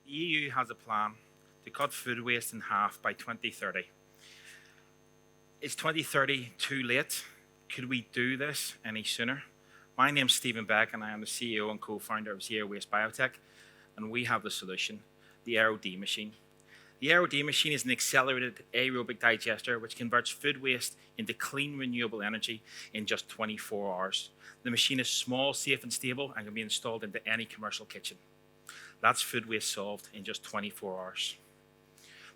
the EU has a plan to cut food waste in half by 2030. Is 2030 too late? Could we do this any sooner? My name's Stephen Beck, and I am the CEO and co-founder of Zero Waste BioTech, and we have the solution, the Aero-D machine. The Aero-D machine is an accelerated aerobic digester which converts food waste into clean, renewable energy in just 24 hours. The machine is small, safe, and stable and can be installed into any commercial kitchen. That's food waste solved in just 24 hours.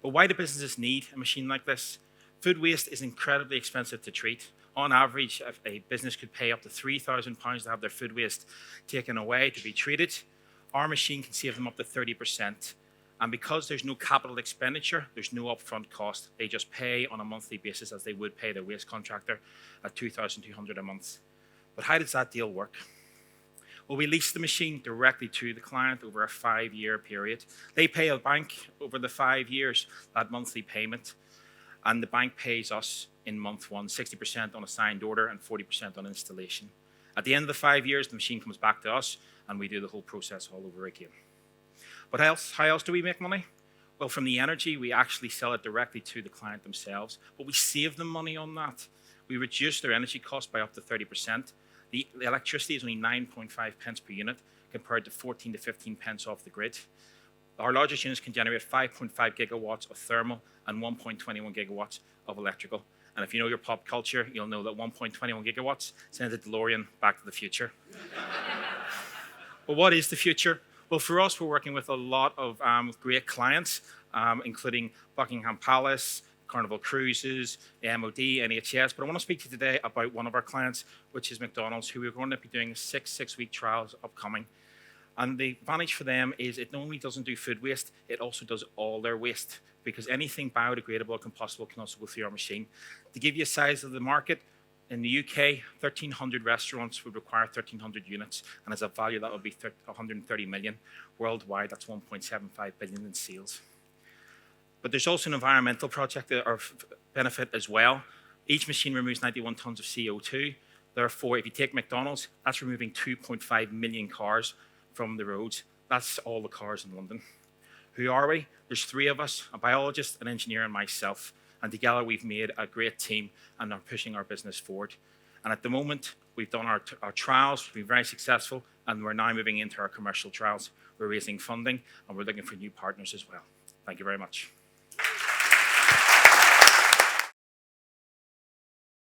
But why do businesses need a machine like this? Food waste is incredibly expensive to treat. On average, a business could pay up to £3,000 to have their food waste taken away to be treated. Our machine can save them up to 30%. And because there's no capital expenditure, there's no upfront cost. They just pay on a monthly basis as they would pay their waste contractor at $2,200 a month. But how does that deal work? Well, we lease the machine directly to the client over a 5-year period. They pay a bank over the 5 years that monthly payment, and the bank pays us in month one 60% on a signed order and 40% on installation. At the end of the 5 years, the machine comes back to us, and we do the whole process all over again. But how else do we make money? Well, from the energy, we actually sell it directly to the client themselves, but we save them money on that. We reduce their energy cost by up to 30%. The electricity is only 9.5 pence per unit compared to 14 to 15 pence off the grid. Our largest units can generate 5.5 gigawatts of thermal and 1.21 gigawatts of electrical. And if you know your pop culture, you'll know that 1.21 gigawatts sends a DeLorean back to the future. But what is the future? Well, for us, we're working with a lot of great clients, including Buckingham Palace, Carnival Cruises, the MOD, NHS. But I want to speak to you today about one of our clients, which is McDonald's, who we're going to be doing six-week trials upcoming. And the advantage for them is it not only doesn't do food waste, it also does all their waste, because anything biodegradable or compostable can also go through our machine. To give you a size of the market, in the UK, 1,300 restaurants would require 1,300 units, and as a value, that would be 130 million. Worldwide, that's 1.75 billion in sales. But there's also an environmental project or benefit as well. Each machine removes 91 tons of CO2. Therefore, if you take McDonald's, that's removing 2.5 million cars from the roads. That's all the cars in London. Who are we? There's 3 of us, a biologist, an engineer, and myself. And together we've made a great team and are pushing our business forward. And at the moment, we've done our trials, we've been very successful, and we're now moving into our commercial trials. We're raising funding, and we're looking for new partners as well. Thank you very much.